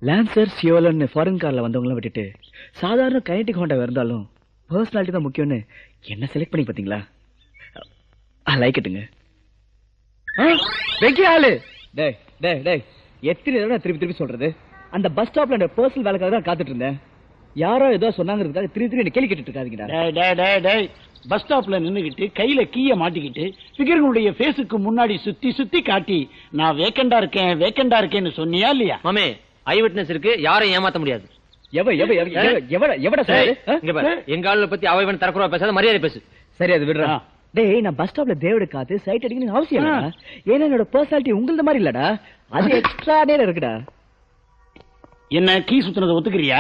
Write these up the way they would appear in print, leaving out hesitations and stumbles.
Lancer சியோலன்னு foreign கார்ல வந்தவங்களும் விட்டுட்டு சாதாரண கைனடிக் ஹோண்டா இருந்தாலும் பர்சனாலிட்டி தான் முக்கியம்னு என்ன செலக்ட் பண்ணி பாத்தீங்களா? லைக் இட்டுங்க. வெங்கி ஆளு டேய் டேய் டேய் எத்தனை தடவை திருப்பி திருப்பி சொல்றது? அந்த பஸ் ஸ்டாப்ல அந்த பர்சனல் வேலைக்காக தான் காத்துட்டு இருந்தேன். யாரோ ஏதோ சொன்னாங்கிறதுக்காக திருப்பி திருப்பி கேள்வி கேட்டுட்டு இருக்காதீங்கடா. பஸ் ஸ்டாப்ல நின்னுகிட்டு கையில கீய மாட்டிக்கிட்டு பிகர்களுடைய ஃபேஸுக்கு முன்னாடி சுத்தி சுத்தி காட்டி நான் வேக்கண்டா இருக்கேன்னு சொன்னியா இல்லையா? மாமே ஐ விட்னஸ் இருக்கு, யாரையும் ஏமாத்த முடியாது. எங்க ஆளு பத்தி அவன் தரக்குறவா பேசாத, மரியாதை பேசு. சரி அது விடுறா. டேய் நான் பஸ் ஸ்டாப்ல தேவட காத்து சைட் அடிக்கணும் அவசியம் இல்லடா. ஏன்னா என்னோட பர்சனாலிட்டி உங்களத மாதிரி இல்லடா, அது எக்ஸ்ட்ரா நேரா இருக்குடா. என்ன கீ சுத்துனத ஒத்துக்கறியா?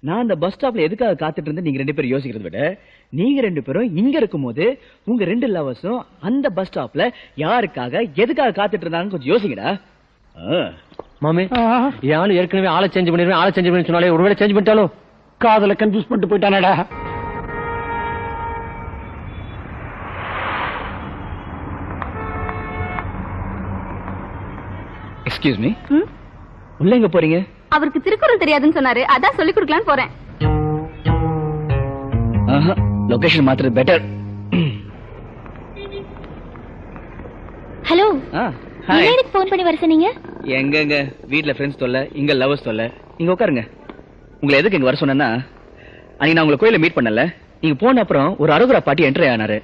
நான் அந்த பஸ் ஸ்டாப்ல எதுக்காக காத்துட்டு இருந்தேன் நீங்க ரெண்டு பேரும் யோசிக்கிறத விட, நீங்க ரெண்டு பேரும் இங்க இருக்கும்போது உங்க ரெண்டு லவர்ஸும் அந்த பஸ் ஸ்டாப்ல யாருக்காக எதுக்காக காத்துட்டு இருந்தாங்கன்னு கொஞ்சம் யோசிங்கடா. மாமே யாரு ஏற்கனவே ஆளை சேஞ்ச் பண்ணிருவேன் சொன்னாலே ஒருவேளை சேஞ்ச் பண்ணிட்டாலோ காதல கன்ஃபியூஸ் பண்ணிட்டு போயிட்டானடா. எக்ஸ்கியூஸ் மீ, உள்ள எங்க போறீங்க? அவருக்கு திருக்குறள் தெரியாதுன்னு சொன்னாரு, அதான் சொல்லி கொடுக்கலான்னு போறேன். லொகேஷன் மாத்துறது பெட்டர். ஹலோ, எனக்கு போன் பண்ணி வர சொன்னீங்க? எங்கங்க வீட்ல ஃப்ரெண்ட்ஸ் தொல்லை, இங்க லவர்ஸ் தொல்லை. நீங்க உட்காருங்க. உங்களை எதுக்கு இங்க வர சொன்னேன்னா, அன்னைக்கு நான் உங்களை கோயில மீட் பண்ணல. நீங்க போன அப்புறம் ஒரு அரோகரா பாட்டி என்ட்ரி ஆனாரு.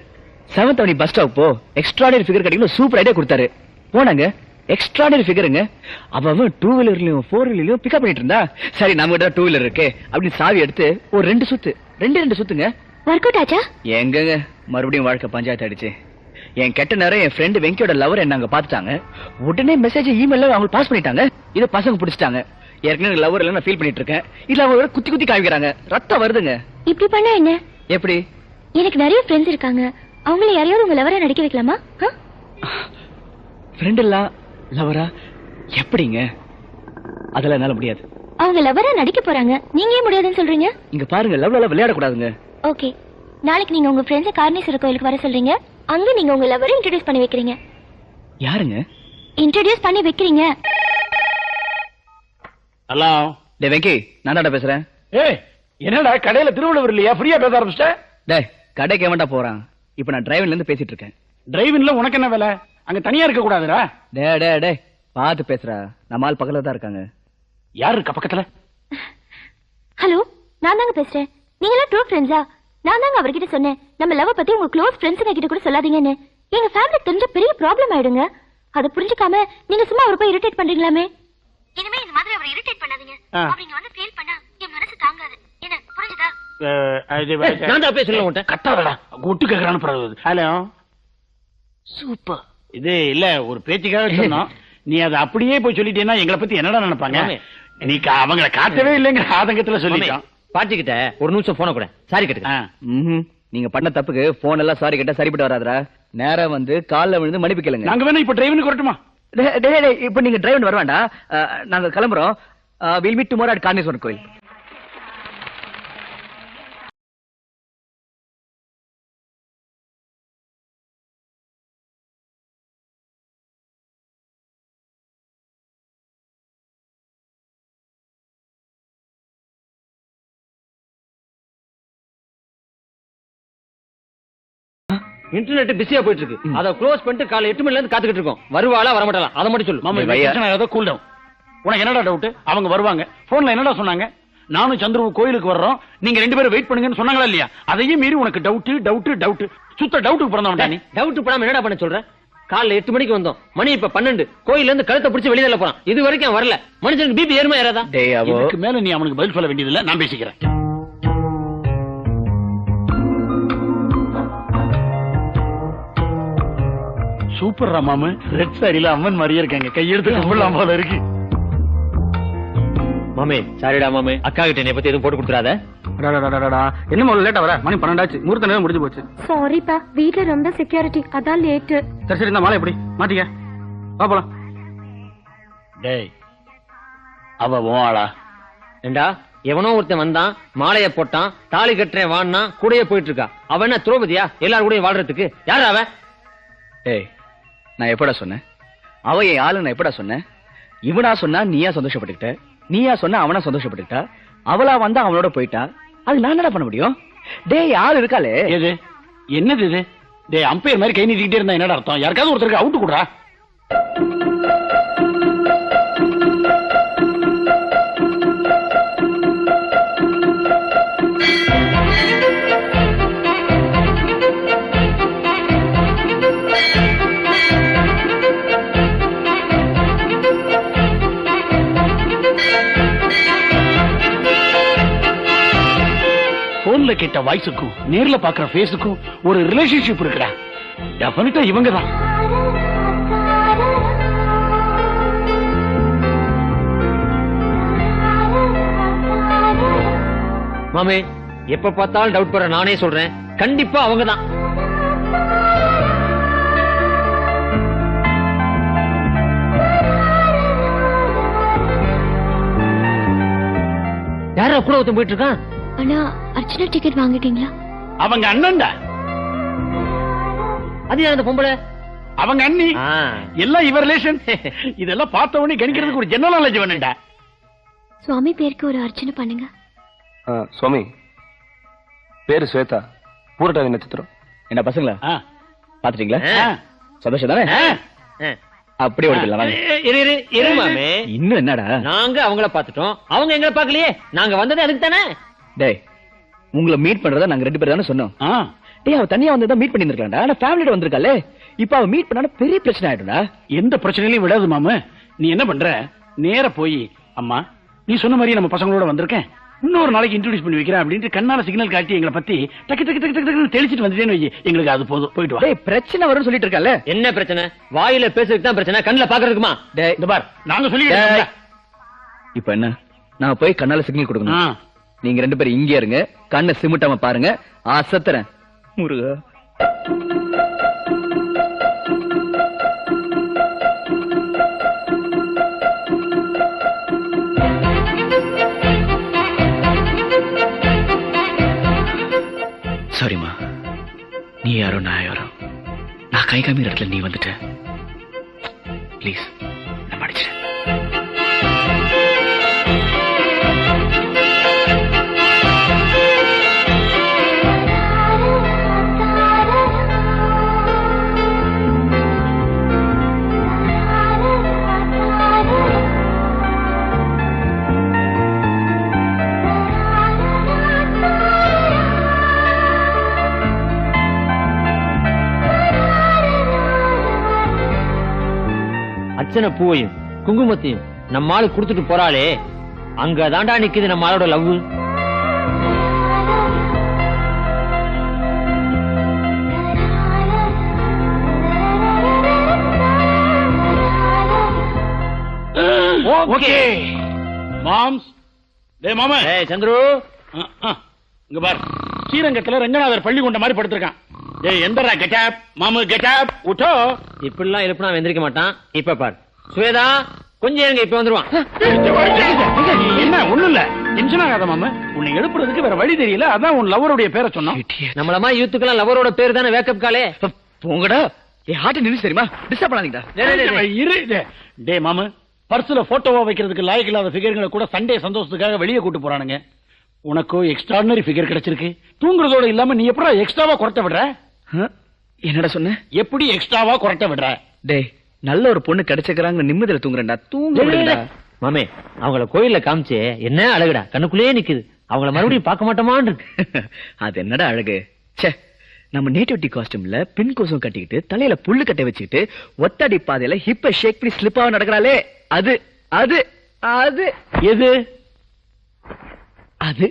7th அவனி பஸ் ஸ்டாப் போ எக்ஸ்ட்ராடனரி ஃபிகர் கிடைக்கும் சூப்பர் ஐடியா கொடுத்தாரு. போனாங்க, எக்ஸ்ட்ராடனரி ஃபிகருங்க. அவன் 2 வீலர்லயும் 4 வீலர்லயும் பிக்கப் பண்ணிட்டு இருந்தா, சரி நம்ம கிட்ட 2 வீலர் இருக்கு அப்படின்னு சாவி எடுத்து ஒரு 2 சுத்து, 2 சுத்துங்க. ஒர்க் அவுட் ஆச்சா? எங்கங்க மறுபடியும் வாழ்க்கை பஞ்சாயத்து ஆயிடுச்சு. என் கெட்ட நேரம் என் ஃப்ரெண்ட் வெங்கியோட லவர் என்ன பாத்துட்டாங்க. உடனே மெசேஜ் இமெயில அவங்க பாஸ் பண்ணிட்டாங்க. இத பசங்க பிடிச்சிட்டாங்க. ஏற்கனவே லவர் எல்லாம் நான் ஃபீல் பண்ணிட்டு இருக்கேன். இல்ல அவங்க குத்தி குத்தி காமிக்கிறாங்க, ரத்தம் வருதுங்க. இப்படி பண்ணா என்ன? எப்படி? எனக்கு நிறைய ஃப்ரெண்ட்ஸ் இருக்காங்க, அவங்கள யாரையாவது உங்க லவரா நடிக்க வைக்கலாமா? ஃப்ரெண்ட் எல்லாம் லவரா எப்படிங்க? அதெல்லாம் என்னால முடியாது. அவங்க லவரா நடிக்க போறாங்க, நீங்க ஏன் முடியாதுன்னு சொல்றீங்க? இங்க பாருங்க, லவ்ல எல்லாம் விளையாட கூடாதுங்க. ஓகே, நாளைக்கு நீங்க உங்க ஃப்ரெண்ட்ஸ் கார்னேஸ்வரர் கோயிலுக்கு வர சொல்றீங்க. அங்க நீங்க உங்க லவரை இன்ட்ரோடியூஸ் பண்ணி வைக்கிறீங்க. யாருங்க இன்ட்ரோடியூஸ் பண்ணி வைக்கிறீங்க? ஹலோ, டேய் வெங்கி, நான் தான் பேசுறேன். ஏய் என்னடா கடையில திருவள்ளுவர் இல்லையா, ஃப்ரீயா பேச ஆரம்பிச்சிட்ட? டேய் கடைக்கு எவன்டா போறான்? இப்ப நான் டிரைவிங்ல இருந்து பேசிட்டு இருக்கேன். டிரைவிங்ல உனக்கு என்ன வேலை? அங்க தனியா இருக்க கூடாதுடா. டேய் டேய் டேய் பாத்து பேசுறா, நம்ம ஆள் பக்கத்துல தான் இருக்காங்க. யாரு இருக்கா பக்கத்துல? ஹலோ, நான் தாங்க பேசுறேன். நீங்க எல்லாம் ட்ரூ ஃப்ரெண்ட்ஸா? நான் தாங்க அவர்கிட்ட சொன்னேன், நம்ம லவ் பத்தி உங்க க்ளோஸ் ஃப்ரெண்ட்ஸுங்க கிட்ட கூட சொல்லாதீங்கன்னு. எங்க ஃபேமிலி தெரிஞ்ச பெரிய ப்ராப்ளம் ஆயிடுங்க. அதை புரிஞ்சுக்காம நீங்க சும்மா அவரை போய் இரிட்டேட் பண்றீங்களாமே. இனிமே இந்த மாதிரி அவரை இரிட்டேட் பண்ணாதீங்க. அவங்க வந்து ஃபீல் பண்ணா என் மனசு தாங்காது. என்ன புரிஞ்சுதா? நான் தான் பேசல உன்கிட்ட. கட்டாதடா, ஒட்டு கேக்குறான்னு பரவாது. Hello, super. இது இல்ல ஒரு பேச்சுக்காக சொன்னோம். நீ அதை அப்படியே போய் சொல்லிட்டேன்னா எங்களை பத்தி என்னடா நினைப்பாங்க? நீ அவங்களை காட்டவே இல்லைங்க ஆதங்கத்துல சொல்லிட்டோம். பாட்டிக்கிட்ட ஒரு நிமிஷம் போன கூட சாரி கேட்டுக்க. நீங்க பண்ண தப்புக்கு போன் எல்லாம் சாரி கேட்டா சரிப்பட்டு வராதரா. நேரம் வந்து கால்ல விழுந்து மன்னிப்பு கேளுங்க. நாங்க வேணா இப்ப டிரைவனுக்கு வரட்டுமா? இப்ப நீங்க டிரைவன் வர வேண்டாம், நாங்க கிளம்புறோம். வில் மீட் டுமாரோ அட் கார்னேஸ்வரர் கோயில். இன்டர்நெட் பிஸியா போயிட்டு இருக்கு, அதை க்ளோஸ் பண்ணிட்டு காலை 8 மணில இருந்து காத்துக்கிட்டு இருக்கோம். வருவாளா வரமாட்டாளா அதை மட்டும் சொல்லு. மாமா கூல் டவுன். உனக்கு என்னடா டவுட்? அவங்க வருவாங்க. போன்ல என்னடா சொன்னாங்க? நானும் சந்திரவும் கோயிலுக்கு வர்றோம், நீங்க 2 பேரும் வெயிட் பண்ணுங்கன்னு சொன்னாங்களா இல்லையா? அதையும் மீறி உனக்கு டவுட் டவுட் டவுட் சுத்த டவுட்டுக்கு பிறந்தவன்டா நீ. டவுட் படாம என்னடா பண்ண சொல்ற? காலைல 8 மணிக்கு வந்தோம், மணி இப்ப 12. கோயில்ல இருந்து கழுத்தை பிடிச்சி வெளியில போறான், இது வரைக்கும் வரல. மனுஷனுக்கு பிபி ஏறுமா ஏறாதா? இதுக்கு மேல நீ அவனுக்கு பதில் சொல்ல வேண்டியது இல்ல, நான் பேசிக்கிறேன். சூப்பர் மாமு, ரெட் சாரியில அம்மன் மாதிரியே இருக்காங்க, கையெடுத்து கும்பிடலாம் போல இருக்கு. மாமே சாரிடா மாமே, அக்கா கிட்ட என்னை பத்தி எதுவும் போட்டு கொடுத்துறாத. என்ன லேட்டா வர? மணி 12 ஆச்சு, முகூர்த்த நேரம் முடிஞ்சு போச்சு. சாரிப்பா, வீட்ல ரொம்ப செக்யூரிட்டி, அதான் லேட். சரி சரி, இந்த மாலை எப்படி மாட்டிக்க, வா போலாம். டேய் அவ ஓளா ஏண்டா, எவனோ ஒருத்தன் வந்தான், மாலைய போட்டான், தாலி கட்டுறேன் வான்னா கூடயே போயிட்டு இருக்கா. அவ என்ன திரௌபதியா எல்லாரும் கூட வாழ்றதுக்கு? யாரு அவ? ஏய் நான் எப்படா சொன்னேன் அவ என் ஆளு? நான் எப்படா சொன்னேன்? இவனா சொன்னா நீயா சந்தோஷப்பட்டுக்கிட்ட, நீயா சொன்னா அவனா சந்தோஷப்பட்டுக்கிட்டா, அவளா வந்தா அவனோட போயிட்டா, அது நான் என்ன பண்ண முடியும்? டேய் யாரு இருக்காளே? எது என்னது இது? டேய் அம்பையர் மாதிரி கை நீட்டிக்கிட்டே இருந்தா என்னடா அர்த்தம்? யாருக்காவது ஒருத்தருக்கு அவுட் கொடுறா. போன்ல கேட்ட வாய்ஸுக்கும் நேர்ல பாக்குற ஃபேஸுக்கும் ஒரு ரிலேஷன்ஷிப் இருக்குடா. டெஃபினட்டா இவங்க தான். மாமே, எப்ப பார்த்தாலும் டவுட் பண்ற நானே சொல்றேன், கண்டிப்பா அவங்கதான். யாரா கூட ஒருத்தன் போயிட்டு இருக்கான்? அண்ணா, அர்ச்சனா டிக்கெட் வாங்கிட்டீங்களா? அவங்க அண்ணன்டா. அது யார் அந்த பொம்பளை? அவங்க அண்ணி. எல்லாம் இவர் ரிலேஷன். இதெல்லாம் பார்த்த உடனே கணிக்கிறதுக்கு ஒரு ஜெனரல் நாலேஜ் வேணும்டா. சுவாமி பேருக்கு ஒரு அர்ச்சனை பண்ணுங்க. சுவாமி பேரு ஸ்வேதா, பூரட்டாதி நட்சத்திரம். என்ன பசங்களா ஆ. பாத்துட்டீங்களா? ஆ. சந்தோஷம் தானே? அப்படியே ஓடிக்கலாம் வாங்க. இரு மாமே, இன்னும் என்னடா? நாங்க அவங்கள பாத்துட்டோம், அவங்க எங்களை பாக்கலையே. நாங்க வந்தது அதுக்கு தானே. டேய் உங்களை மீட் பண்றதா நாங்க 2 பேர் தானே சொன்னோம். ஆ. டேய் அவ தனியா வந்ததா மீட் பண்ணிருக்கலாம்டா. ஆனா ஃபேமிலியோட வந்திருக்காளே, இப்ப அவ மீட் பண்ணான பெரிய பிரச்சனை ஆயிடும்டா. எந்த பிரச்சனையிலையும் விடாது மாமு. நீ என்ன பண்ற, நேர போய் அம்மா நீ சொன்ன மாதிரி நம்ம பசங்களோட வந்திருக்கேன், இன்னொரு நாளைக்கு இன்ட்ரோடியூஸ் பண்ணி வைக்கிறேன் அப்படின்ட்டு கண்ணால சிக்னல் காட்டி எங்களை பத்தி டக்கு டக்கு டக்கு டக்கு தெளிச்சிட்டு வந்துட்டேன்னு வை. எங்களுக்கு அது போதும், போயிட்டு வா. டேய் பிரச்சனை வரும்னு சொல்லிட்டு இருக்கல. என்ன பிரச்சனை? வாயில பேசுறதுக்கு தான் பிரச்சனை, கண்ணுல பாக்குறதுக்குமா? டேய் இந்த பார், நாங்க சொல்லிட்டோம். இப்ப என்ன, நான் போய் கண்ணால சிக்னல் கொடுக்கணும். நீங்க 2 பேரும் இங்கே இருங்க, கண்ணை சிமிட்டாம பாருங்க. சத்துறேன் முருகா. சாரிமா, நீ யாரோ நான் யாரோ, நான் கை காமிக்கிற இடத்துல நீ வந்துட்ட. ப்ளீஸ் நான் படிச்சிட்டேன். அர்ச்சனை பூவையும் குங்குமத்தையும் நம்ம ஆளு கொடுத்துட்டு போறாளே, அங்க தாண்டா நிக்குது நம்ம ஆளோட லவ். Okay moms. டேய் மாமா. ஏய் சந்துரு, இங்க பார், ஸ்ரீரங்கத்துல ரங்கநாதர் பள்ளி கொண்ட மாதிரி படுத்திருக்கான். டேய் எந்தரா கெட்டப் மாமு, கெட்டப் உட்டோ. இப்படிலாம் எழுப்புனா வெந்திருக்க மாட்டான். இப்ப பார் ஸ்வேதா, கொஞ்சம் இருங்க, இப்ப வந்துருவான். என்ன ஒண்ணும் இல்ல, டென்ஷன் ஆகாத மாமா. உன்னை எழுப்புறதுக்கு வேற வழி தெரியல, அதான் உன் லவருடைய பேரை சொன்னோம். நம்மளமா யூத்துக்கெல்லாம் லவரோட பேர் தானே வேக்கப் காலே. போங்கடா, என் ஹார்ட் நின்னு தெரியுமா? டிஸ்டர்ப் பண்ணாதீங்கடா. இரு. டேய் மாமா, பர்ஸ்ல போட்டோவா வைக்கிறதுக்கு லாயக்கு இல்லாத ஃபிகர்களை கூட சண்டே சந்தோஷத்துக்காக வெளியே கூட்டு போறானுங்க. உனக்கோ எக்ஸ்ட்ராடினரி ஃபிகர் கிடைச்சிருக்கு. தூங்குறதோட இல்லாம நீ எப்படா எக்ஸ்ட்ராவா குறைட்ட விடுற? என்னடா சொன்ன? எப்படி எக்ஸ்ட்ராவா குறைட்ட விடுற? டேய் நல்ல ஒரு பொண்ணு கிடைச்சிருக்காங்க, நிம்மதியில தூங்குறேன்டா. தூங்குறேன்டா மாமே. அவங்கள கோயில்ல காமிச்சு என்ன அழகுடா, கண்ணுக்குள்ளேயே நிக்குது. அவங்கள மறுபடியும் பார்க்க மாட்டோமான்னு இருக்கு. அது என்னடா அழகு? ச்சே, நம்ம நேட்டிவிட்டி காஸ்டியூம்ல பின் கோசம் கட்டிக்கிட்டு தலையில புல்லு கட்டை வச்சுக்கிட்டு ஒத்தடி பாதையில ஹிப்ப ஷேக் பண்ணி ஸ்லிப்பாக நடக்கிறாளே, அது அது அது எது? அது.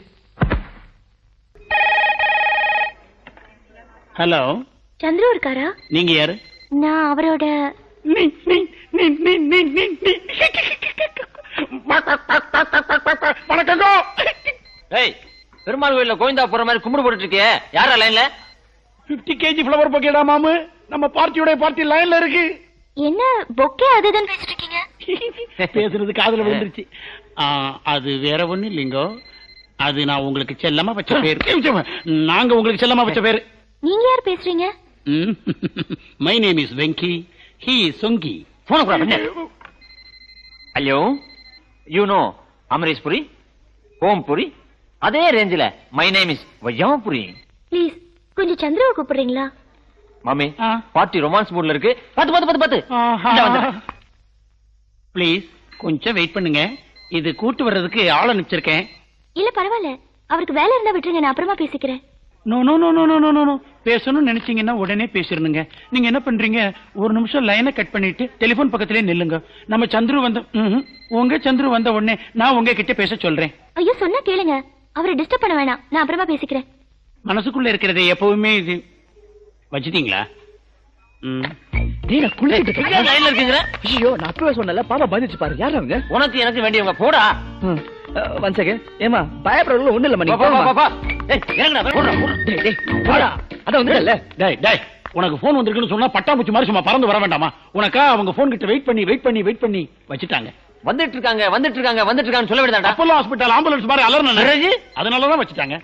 ஹலோ, சந்திரு இருக்காரா? நீங்க யாரு? நான் அவரோட வணக்கங்க. ஏய், பெருமாள் கோயில்ல கோயிந்தா போற மாதிரி கும்பிடு போட்டுட்டு இருக்கியே, யாரா லைன்ல? 50 kg ஃப்ளவர் பொக்கேடா மாமு, நம்ம பார்ட்டி லைன்ல இருக்கு. என்ன பொக்கே அதுதான் பேசிட்டு இருக்கீங்க? பேசுறது காதுல விழுந்துருச்சு. அது வேற ஒண்ணு இல்லைங்கோ, அது நான் உங்களுக்கு செல்லமா வச்ச பேரு. நாங்க உங்களுக்கு செல்லமா வச்ச பேரு. நீங்க யார் பேசுறீங்க? My name is Venky, he is Songi. போன கூட hello you know Amrish Puri Om Puri அதே ரேஞ்சில my name is Vaiyapuri. Please கொஞ்சம் சந்திரவை கூப்பிடுறீங்களா? மாமி பார்ட்டி ரொமான்ஸ் மூட்ல இருக்கு. பத்து ப்ளீஸ் கொஞ்சம் வெயிட் பண்ணுங்க. இது கூட்டு வர்றதுக்கு ஆள் அனுப்பிச்சிருக்கேன். இல்ல பரவாயில்ல, அவருக்கு வேலை இருந்தா விட்டுருங்க, நான் அப்புறமா பேசிக்கிறேன். No no no no no no no பேசணும்னு நினைச்சீங்கன்னா உடனே பேசிருந்துங்க. நீங்க என்ன பண்றீங்க, ஒரு நிமிஷம் லைனை கட் பண்ணிட்டு டெலிபோன் பக்கத்திலே நில்லுங்க. நம்ம சந்துரு வந்த உங்க சந்துரு வந்த உடனே நான் உங்க கிட்ட பேச சொல்றேன். ஐயோ சொன்னா கேளுங்க, அவரை டிஸ்டர்ப் பண்ண வேணாம், நான் அப்புறமா பேசிக்கிறேன். மனசுக்குள்ள இருக்கிறது எப்பவுமே இது வச்சிட்டீங்களா? லைன்ல இருக்குங்கிற. ஐயோ நான் அப்பவே சொன்னல, பாப்பா பயந்துச்சு பாரு. யாரு அவங்க? உனக்கு எனக்கு வேண்டியவங்க. போடா. One second. ஏமா பயப்படுறதுல ஒண்ணு இல்ல. அதான் வந்துடல. டேய் டேய் உனக்கு போன் வந்திருக்குன்னு சொன்னா பட்டாம்பூச்சி மாதிரி சும்மா பறந்து வர வேண்டாமா? உனக்கா அவங்க போன் கிட்ட வெயிட் பண்ணி வச்சிட்டாங்க. வந்துட்டு இருக்காங்க சொல்ல வேண்டாம். அப்போலோ ஹாஸ்பிடல் ஆம்புலன்ஸ் மாதிரி அலர்ன, அதனாலதான் வச்சிட்டாங்க.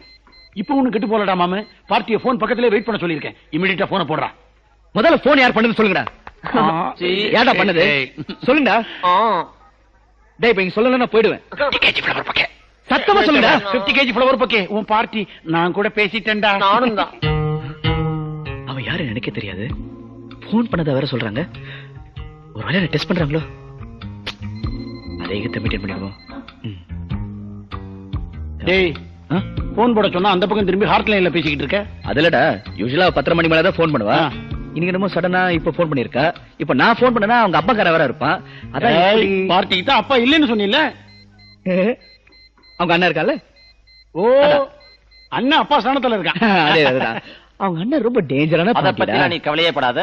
இப்போ ஒண்ணு கெட்டு போலடா மாமு. பார்ட்டியை போன் பக்கத்திலே வெயிட் பண்ண சொல்லியிருக்கேன். இமிடியேட்டா போனை போடுறா. முதல்ல போன் யார் பண்ணது சொல்லுங்கடா. ஏடா பண்ணது சொல்லுங்கடா. டேய் இப்ப நீங்க சொல்லல நான் போயிடுவேன். சத்தமா சொல்லுடா. 50 kg ஃப்ளவர் பக்கே உன் பார்ட்டி. நான் கூட பேசிட்டேன்டா. நானும் தான். அவன் யாரு எனக்கே தெரியாது. போன் பண்ணத வேற சொல்றாங்க. ஒரு வேளை டெஸ்ட் பண்றாங்களோ? அதே மெயின்டைன் பண்ணிடுவோம். டேய் போன் போட சொன்னா அந்த பக்கம் திரும்பி ஹார்ட் லைன்ல பேசிக்கிட்டு இருக்க. அதுலடா யூசுவலா 10:30 மணி மேல தான் போன் பண்ணுவா. இன்னைக்கு என்னமோ சடனா இப்ப போன் பண்ணிருக்கா. இப்ப நான் போன் பண்ணனா அவங்க அப்பா கார வேற இருப்பான். அதான் பார்ட்டிக்கு தான் அப்பா இல்லன்னு சொன்னீல்ல. அவங்க அண்ணா இருக்கால. ஓ அண்ணா அப்பா ஸ்தானத்துல இருக்கான். அதே அதுதான். அவங்க அண்ணா ரொம்ப டேஞ்சரான. அத பத்தி நீ கவலையே படாத.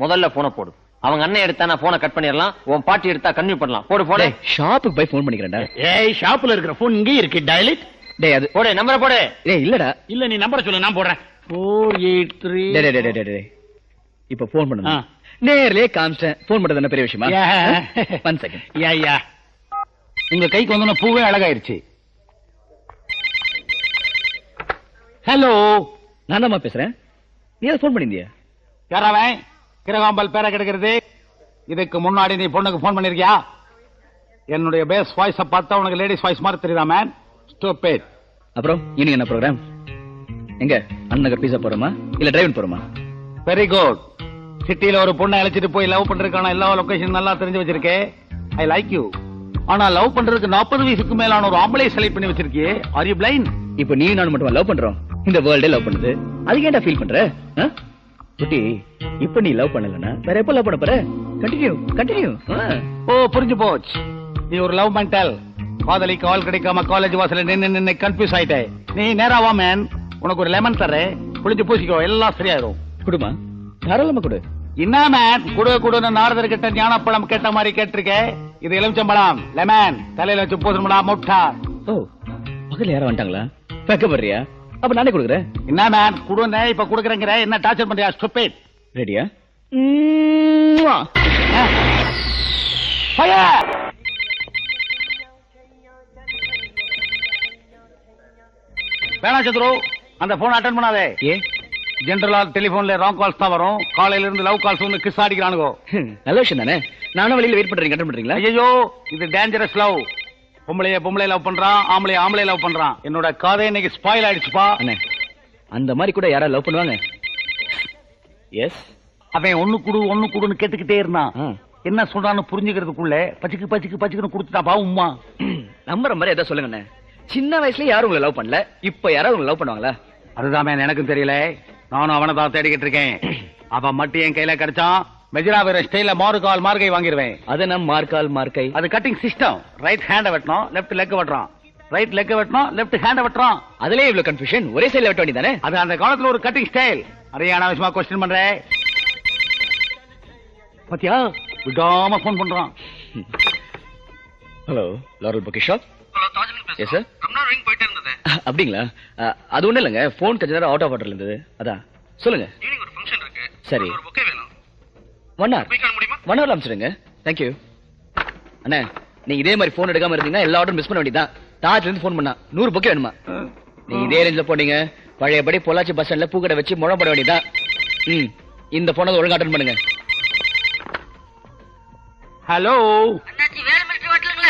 முதல்ல போனை போடு. அவங்க அண்ணன் எடுத்தா நான் போனை கட் பண்ணிடலாம். உன் பாட்டி எடுத்தா கன்டினியூ பண்ணலாம். போடு போனே. ஷாப்புக்கு போய் போன் பண்ணிக்கிறேன்டா. ஏய் ஷாப்ல இருக்கிற போன் இங்கே இருக்கு. டயலிட். டேய் அது போடு நம்பரை போடு. டேய் இல்லடா. இல்ல நீ நம்பரை சொல்லு நான் போடுறேன். 483. டேய் இப்ப போன் பண்ணுங்க. நேர்லயே காமிச்சேன். போன் பண்றது என்ன பெரிய விஷயமா? 1 செகண்ட். யா உங்க கைக்கு வந்தோன பூவே அழகாயிருச்சு. ஹலோ நான் தான் பேசுறேன். நீ ஏன் போன் பண்ணிருந்தியா? யாராவன் கிரகாம்பல் பேரை கெடுக்கிறது? இதுக்கு முன்னாடி நீ பொண்ணுக்கு போன் பண்ணிருக்கியா? என்னுடைய பேஸ் வாய்ஸ பார்த்தா உனக்கு லேடிஸ் வாய்ஸ் மாதிரி தெரியுதா மேன்? ஸ்டூபிட். அப்புறம் இன்னைக்கு என்ன ப்ரோகிராம்? எங்க அண்ணன் பீஸா போறோமா இல்ல டிரைவ் போறோமா? Very good. சிட்டில ஒரு பொண்ணை அழைச்சிட்டு போய் லவ் பண்றதுக்கான எல்லா லொகேஷன் நல்லா தெரிஞ்சு வச்சிருக்கே. I like you. ஆனா லவ் பண்றதுக்கு 40 வயசுக்கு மேலான ஒரு ஆம்பளை செலக்ட் பண்ணி வச்சிருக்கியே. Are you blind? இப்போ நீ நான் மட்டும் லவ் பண்றோம். இந்த வேர்ல்டே லவ் பண்ணுது. அதுக்கு ஏன்டா ஃபீல் பண்ற? குட்டி இப்ப நீ லவ் பண்ணலனா வேற எப்ப லவ் பண்ண போற? கண்டினியூ. ஓ புரிஞ்சு போச்சு. நீ ஒரு லவ் மென்டல். காதலி கால் கிடைக்காம காலேஜ் வாசல்ல நின்னு கன்ஃபியூஸ் ஆயிட்டே. நீ நேரா வா மேன். உனக்கு ஒரு லெமன் தரேன். குளிச்சு பூசிக்கோ, எல்லாம் சரியாயிரும். குடுமா தாராளமா கொடு. என்ன மேன் குடுன்னு நாரதர் கிட்ட ஞானப்பழம் கேட்ட மாதிரி கேட்டிருக்கே. இது எலுமிச்சம்பழம் லெமன். தலையில வச்சு பூசணும்டா முட்டா. ஓ பக்கத்துல யாரா வந்துட்டாங்களா? வெக்கப்படுறியா? அப்ப நானே கொடுக்குறேன். என்ன மேன் குடுன்னு இப்ப குடுக்குறேங்கிற. என்ன டார்ச்சர் பண்றியா? ஸ்டூபிட். ரெடியா? வேணா சத்ரு அந்த போன் அட்டெண்ட் பண்ணாதே. ஏ ஜெனரலா டெலிபோன்ல ராங் கால்ஸ் தான் வரும். காலையில இருந்து லவ் கால்ஸ் வந்து கிஸ் அடிக்கிறானுங்க. நல்ல விஷயம் தானே. நானும் வெளியில வெயிட் பண்றீங்க. அட்டெண்ட் பண்றீங்களா? ஐயோ இது டேஞ்சரஸ் லவ். பொம்பளை லவ் பண்றான், ஆம்பளை லவ் பண்றான். என்னோட காதே இன்னைக்கு ஸ்பாயில் ஆயிடுச்சுப்பா. அண்ணே அந்த மாதிரி கூட யாரா லவ் பண்ணுவாங்க? எஸ். அவன் ஒண்ணு குடுன்னு கேட்டுக்கிட்டே இருந்தான். என்ன சொல்றான்னு புரிஞ்சுக்கிறதுக்குள்ள பச்சுக்கு கொடுத்துட்டாப்பா உம்மா. நம்புற மாதிரி எதை சொல்லுங்க. சின்ன வயசுல யாரும் உங்களை லவ் பண்ணல. இப்ப யாராவது உங்களை லவ் பண்ணுவாங்களா? அதுதான் எனக்கும் தெரியல. நானும் அவனை தான் தேடிக்கிட்டு இருக்கேன். அவன் மட்டும் என் கையில கிடைச்சான். மெஜரா வேற ஸ்டைல மார்கை வாங்கிடுவேன். அது நம்ம மார்க்கை. அது கட்டிங் சிஸ்டம். ரைட் ஹேண்ட வெட்டணும், லெஃப்ட் லெக் வெட்டுறான். ரைட் லெக் வெட்டணும், லெஃப்ட் ஹேண்ட வெட்டுறான். அதுலயே இவ்வளவு கன்ஃபியூஷன். ஒரே சைடுல வெட்ட வேண்டியதானே? அது அந்த காலத்துல ஒரு கட்டிங் ஸ்டைல். நிறைய அனாவசியமா கொஸ்டின் பண்றேன். பாத்தியா விடாம போன் பண்றான். Hello Laurel bookie shop. Yes sir. அப்படிங்களா? அது ஒண்ணு இல்லங்க. போன் கொஞ்ச நேரம் அவுட் ஆஃப் ஆர்டர்ல இருந்தது. அதான் சொல்லுங்க. ஒரு ஃபங்க்ஷன் இருக்கு. சரி. ஒரு பொக்கே வேணும். 1 hour. போய் காண முடியுமா? 1 hour அனுப்பிச்சிடுங்க. தேங்க்யூ. அண்ணா நீங்க இதே மாதிரி போன் எடுக்காம இருந்தீங்கன்னா எல்லா ஆர்டரும் மிஸ் பண்ண வேண்டியதான். தாஜ்ல இருந்து போன் பண்ணா 100 பொக்கே வேணுமா? நீங்க இதே ரேஞ்சில போனீங்க பழையபடி பொள்ளாச்சி பஸ் ஸ்டாண்ட்ல பூக்கடை வச்சு முழம் போட வேண்டியதான். இந்த போனை ஒழுங்கா அட்டெண்ட் பண்ணுங்க. ஹலோ அண்ணாச்சி வேற மிலிட்டரி ஹோட்டல்ல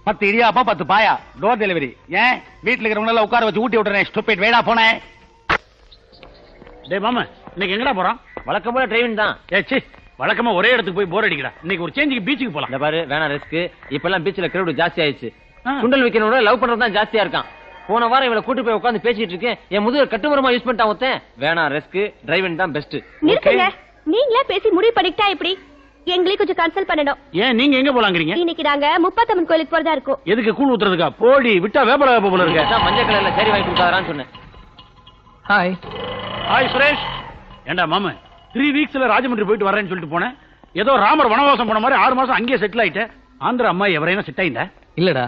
10 இடியாப்பா 10 பாயா டோர் டெலிவரி. ஏன் வீட்டுல இருக்கிறவங்க எல்லாம் உட்கார வச்சு ஊட்டி விட்டுறேன். ஸ்டூபிட் வேடா போனேன். டேய் மாமா, இன்னைக்கு எங்கடா போறோம்? வழக்கம் போல டிரைவிங் தான். ஏச்சி, வழக்கமா ஒரே இடத்துக்கு போய் போர் அடிக்கடா. இன்னைக்கு ஒரு சேஞ்சுக்கு பீச்சுக்கு போலாம். இந்த பாரு, வேணா ரிஸ்க். இப்பெல்லாம் பீச்ல கிரௌட் ஜாஸ்தி ஆயிடுச்சு. ஆ. சுண்டல் வைக்கிறவங்க லவ் பண்றது தான் ஜாஸ்தியா இருக்கான். போன வாரம் இவளை கூட்டு போய் உட்காந்து பேசிட்டு இருக்கேன். என் முதுகு கட்டுமரமா யூஸ் பண்ணிட்டான் ஒருத்தன். வேணா ரிஸ்க், டிரைவிங் தான் பெஸ்ட். நிறுத்துங்க. நீங்களே பேசி முடிவு பண்ணிக்கிட்டா எப்படி? எங்களையும் கொஞ்சம் கன்சல்ட் பண்ணணும். ஏன் நீங்க எங்க போலாங்கிறீங்க? இன்னைக்கு நாங்க முப்பாத்தம்மன் கோயிலுக்கு போறதா இருக்கோம். எதுக்கு கூழ் ஊத்துறதுக்கா? போடி விட்டா வேப்பல வேப்ப போல இருக்க. அதான் மஞ்சள் கலர்ல சரி வாங்கி கொடுத்தாரான்னு சொன்னேன். ஹாய். ஹாய் சுரேஷ். ஏண்டா மாமா, 3 வீக்ஸ்ல ராஜமந்திரி போயிட்டு வரேன்னு சொல்லிட்டு போனேன். ஏதோ ராமர் வனவாசம் போன மாதிரி 6 மாசம் அங்கேயே செட்டில் ஆயிட்டேன். ஆந்திரா அம்மா எவரையும் செட் ஆயிட்டா? இல்லடா,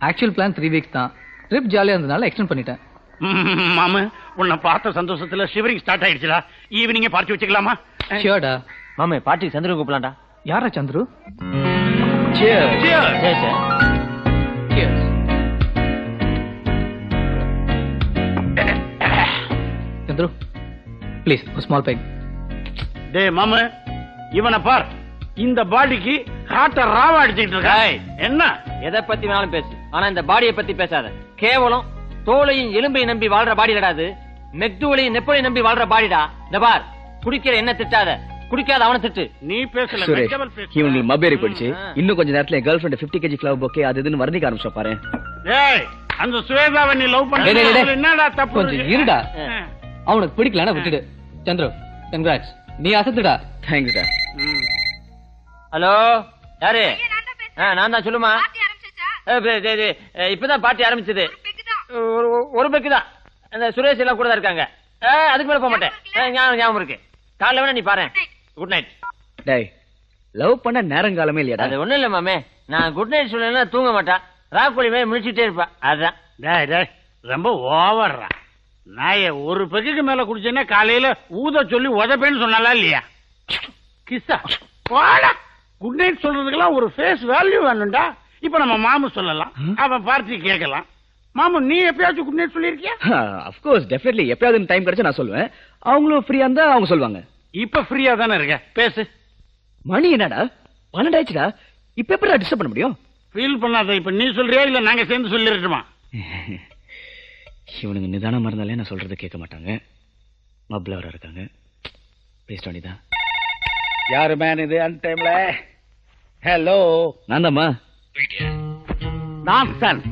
ஆக்சுவல் பிளான் 3 வீக்ஸ் தான். ட்ரிப் ஜாலியா இருந்தனால எக்ஸ்டெண்ட் பண்ணிட்டேன். மாமா, உன்னை பார்த்த சந்தோஷத்துல ஷிவரிங் ஸ்டார்ட் ஆயிடுச்சுடா. ஈவினிங்கே பார்ட்டி வச்சுக்கலாமா? ஷியோர்டா. மாமே பார்ட்டிக்கு சந்திரன் கூப்பிடலாம்டா. யாரா சந்துரு? Cheers. சரி சார். சந்துரு ப்ளீஸ் ஒரு ஸ்மால் பெக். டேய் மாமா, இவனை பார். இந்த பாடிக்கு ஹார்ட்ட ராவா அடிச்சுட்டு இருக்கா. என்ன எதை பத்தி வேணாலும் பேசு, ஆனா இந்த பாடியை பத்தி பேசாத. கேவலம் தோலையும் எலும்பையும் நம்பி வாழ்ற பாடி கிடையாது. மெக்டூலையும் நெப்போலையும் நம்பி வாழ்ற பாடிடா. இந்த பார், குடிக்கிற என்ன திட்டாத, குடிக்காத அவனை திட்டு. நீ பேசல, சுரேஷ், vegetable பேசு. இவங்களுக்கு மப்பேறி போயிடுச்சு. இன்னும் கொஞ்ச நேரத்துல என் girl friend 50 kg flower bouquet அது இதுன்னு வர்ணிக்க ஆரம்பிச்சா பாரு. டேய், அந்த சுவேதாவை நீ லவ் டேய், டேய், பண்ண டேய். என்னடா தப்பு? கொஞ்சம் இருடா. அவனுக்கு பிடிக்கலன்னா விட்டுடு. சந்துரு கங்க்ராட்ஸ், நீ அசத்துடா. தேங்க்ஸ்டா. ஹலோ, யாரு? நான் தான். சொல்லுமா. இப்பதான் பார்ட்டி ஆரம்பிச்சது. ஒரு பெக்கு தான். அந்த சுரேஷ் எல்லாம் கூட தான் இருக்காங்க. அதுக்கு மேல போக மாட்டேன். ஞாபகம் இருக்கு. காலைல வேணா நீ பாரு. Good night. டேய், லவ் பண்ண நேரங்காலமே இல்லையாடா? அது ஒண்ணும் இல்ல மாமே, நான் குட் நைட் சொல்லலைன்னா தூங்க மாட்டான். ராக்கோழி மாதிரி முடிச்சுட்டே இருப்பா. அதுதான். டேய் டேய், ரொம்ப ஓவர்ரா. நான் ஒரு பெக்குக்கு மேல குடிச்சேன்னா காலையில ஊத சொல்லி உதப்பேன்னு சொன்னாலா இல்லையா? கிஸ்ஸா போடா. குட் நைட் சொல்றதுக்கெல்லாம் ஒரு ஃபேஸ் வேல்யூ வேணும்டா. இப்ப நம்ம மாமு சொல்லலாம், அவன் பார்ட்டி கேட்கலாம். மாமு, நீ எப்பயாச்சும் குட் நைட் சொல்லிருக்கியா? Of course, definitely. எப்பயாவது டைம் கிடைச்சா நான் சொல்லுவேன். அவங்களும் ஃப்ரீயா இருந்தா அவங்க சொல்லுவாங்க. இப்ப ஃப்ரீயா தானே இருக்க, பேசு. மணி என்னடா 12 ஆயிடுச்சுடா. இப்ப எப்படி டிஸ்டர்ப் பண்ண முடியும்? ஃபீல் பண்ணாத. இப்ப நீ சொல்றியா இல்ல நாங்க சேர்ந்து சொல்லிருட்டுமா? இவனுங்க நிதானமா இருந்தாலே நான் சொல்றதை கேட்க மாட்டாங்க. மப்ளவரா இருக்காங்க. பேசிட்டு வேண்டியதான். யாரு மேன் இது அன் டைம்ல? ஹலோ, நான் தான்மா. நான்சன்.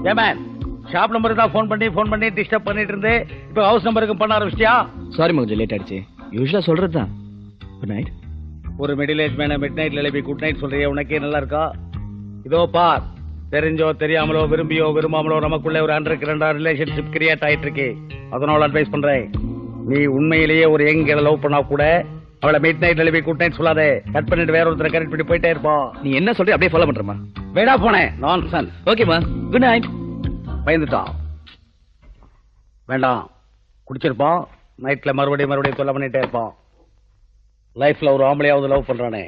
ஏ மேன், ஷாப் நம்பருக்கு தான் ஃபோன் பண்ணி டிஸ்டர்ப் பண்ணிட்டு இருந்து இப்ப ஹவுஸ் நம்பருக்கு பண்ண ஆரம்பிச்சியா? சாரி, கொஞ்சம் லேட் ஆயிடுச்சு. யூஸ்வலா சொல்றதுதான். Good night. ஒரு மிடில் ஏஜ் மேன மிட் நைட்ல எழுப்பி குட் நைட் சொல்றியே, உனக்கே நல்லா இருக்கா? இதோ பார், தெரிஞ்சோ தெரியாமலோ விரும்பியோ விரும்பாமலோ நமக்குள்ள ஒரு அண்டர்கிரண்ட் ரிலேஷன்ஷிப் கிரியேட் ஆயிட்டு இருக்கு. அதனால அட்வைஸ் பண்றேன், நீ உண்மையிலேயே ஒரு யங் கேர்ள லவ் பண்ணா கூட அவளை மிட் நைட் எழுப்பி குட் நைட் சொல்லாதே. கட் பண்ணிட்டு வேற ஒருத்தரை கரெக்ட் பண்ணி போயிட்டே இருப்போம். நீ என்ன சொல்ற அப்படியே ஃபாலோ பண்றமா? வேடா போனேன். நான்சன். ஓகேமா, குட் நைட். பயந்துட்டான். வேண்டாம், குடிச்சிருப்பான். நைட்ல மறுபடியும் தொல்லை பண்ணிட்டே இருப்பான். லைஃப்ல ஒரு ஆம்பளையாவது லவ் பண்றானே,